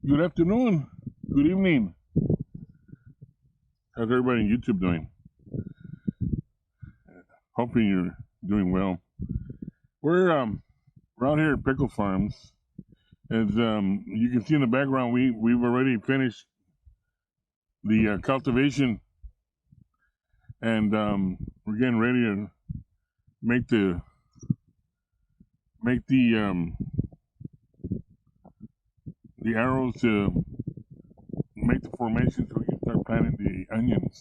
Good afternoon. Good evening. How's everybody on YouTube doing? Hoping you're doing well. We're out here at Pickle Farms. As you can see in the background, we've already finished the cultivation, and we're getting ready to make the arrows to make the formation so we can start planting the onions.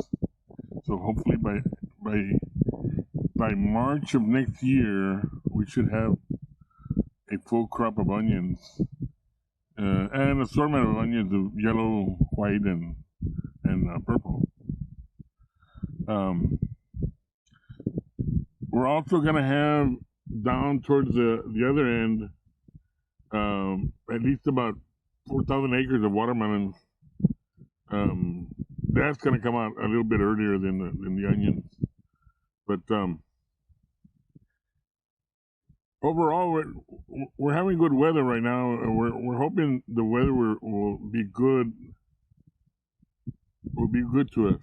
So hopefully by March of next year, we should have a full crop of onions and an assortment of onions of yellow, white, and purple. We're also going to have down towards the other end at least about 4,000 acres of watermelons. That's going to come out a little bit earlier than the onions, but overall we're having good weather right now. We're hoping the weather will be good to us,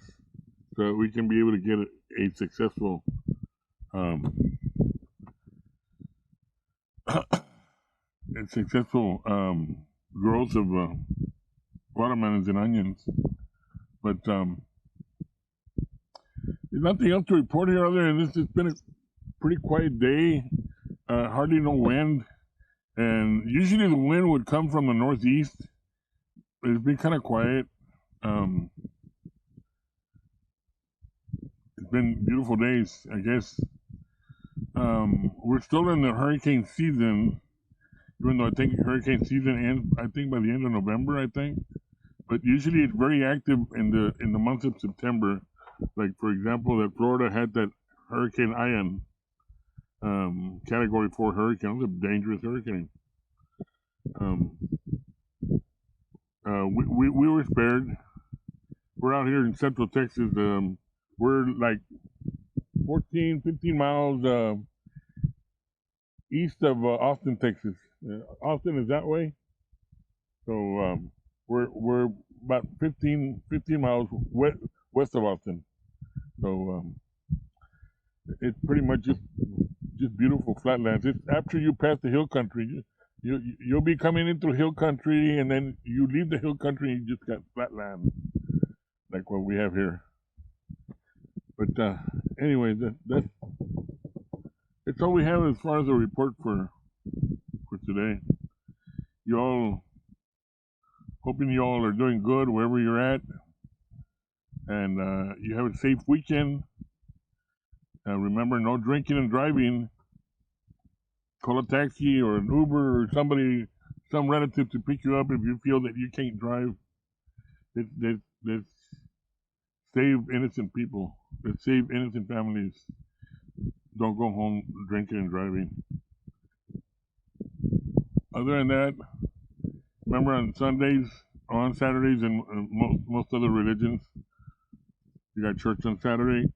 so we can be able to get a successful growth of watermelons and onions. But there's nothing else to report here other than this. It's been a pretty quiet day. Hardly no wind, and usually the wind would come from the northeast. It's been kind of quiet. It's been beautiful days, I guess. We're still in the hurricane season, even though I think hurricane season ends, I think, by the end of November, I think. But usually it's very active in the month of September. Like, for example, that Florida had that Hurricane Ian, Category 4 hurricane. It was a dangerous hurricane. We were spared. We're out here in Central Texas. We're like 14, 15 miles east of Austin, Texas. Austin is that way. So we're about 15 miles west of Austin. So it's pretty much just beautiful flatlands. It's after you pass the hill country, you'll be coming into hill country, and then you leave the hill country and you just got flatland like what we have here. But anyway, that's all we have as far as a report for today. Hoping you all are doing good wherever you're at, and you have a safe weekend. Remember, no drinking and driving. Call a taxi or an Uber or some relative to pick you up if you feel that you can't drive. Let's save innocent people. Let's save innocent families. Don't go home drinking and driving. Other than that, remember on Sundays, on Saturdays, and most other religions, you got church on Saturday.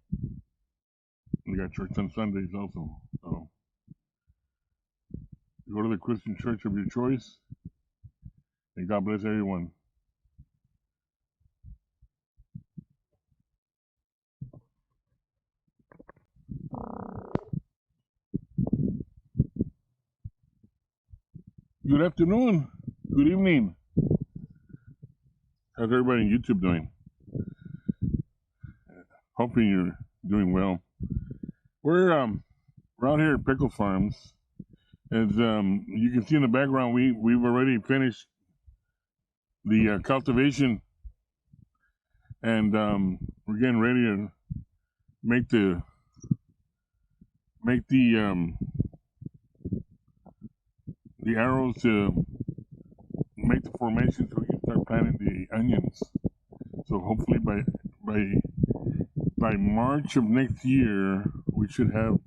You got church on Sundays also. So go to the Christian church of your choice, and God bless everyone. Good afternoon. Good evening. How's everybody on YouTube doing? Hoping you're doing well. We're out here at Pickle Farms. As you can see in the background, we've already finished the cultivation, and we're getting ready to make the arrows to make the formation so we can start planting the onions. So hopefully by March of next year, we should have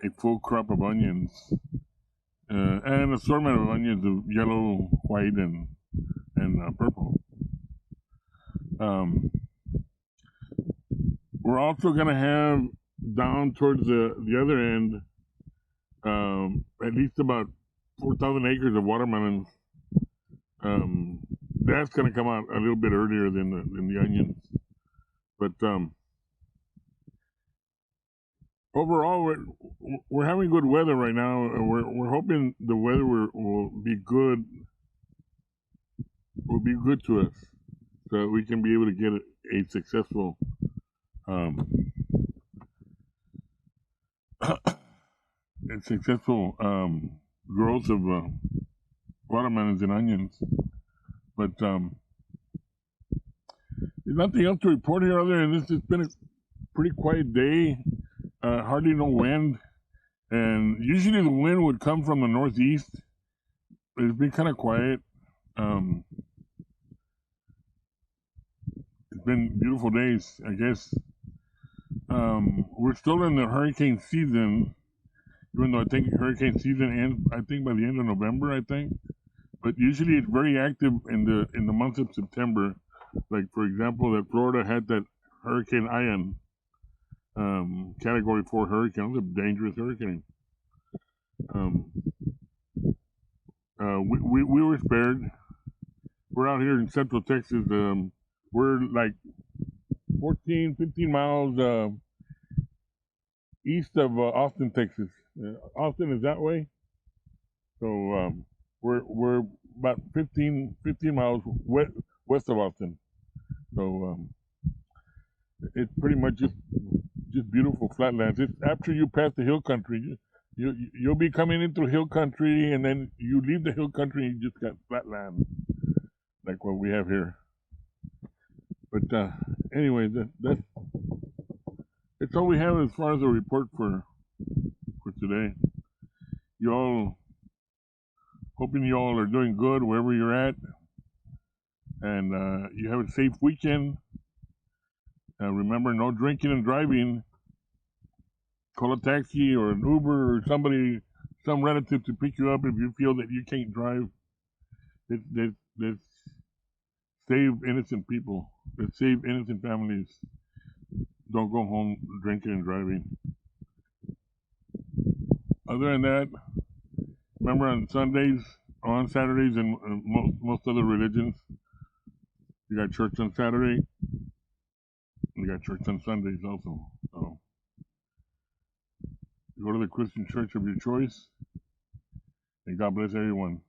a full crop of onions and an assortment of onions of yellow, white, and purple. We're also going to have down towards the other end at least about 4,000 acres of watermelons. that's gonna come out a little bit earlier than the onions. But overall, we're having good weather right now, and we're hoping the weather will be good to us, so we can be able to get a successful um, growth of watermelons and onions. But there's nothing else to report here other than this. It's been a pretty quiet day. Hardly no wind, and usually the wind would come from the northeast. It's been kind of quiet. It's been beautiful days, I guess. We're still in the hurricane season, even though I think hurricane season ends, I think, by the end of November, I think. But usually it's very active in the month of September. Like, for example, that Florida had that Hurricane Ian, Category 4 hurricane. It was a dangerous hurricane. We were spared. We're out here in Central Texas. We're like 14, 15 miles east of Austin, Texas. Austin is that way. So we're about 15 miles west of Austin. So it's pretty much just beautiful flatlands. It's after you pass the hill country, you'll be coming into hill country, and then you leave the hill country, and you just got flatland like what we have here. But anyway, that's all we have as far as a report for today. Hoping you all are doing good wherever you're at, and you have a safe weekend. Remember, no drinking and driving. Call a taxi or an Uber or some relative to pick you up if you feel that you can't drive. Let's save innocent people. Let's save innocent families. Don't go home drinking and driving. Other than that, remember on Saturdays, and most other religions, you got church on Saturday. You got church on Sundays also. So go to the Christian church of your choice, and God bless everyone.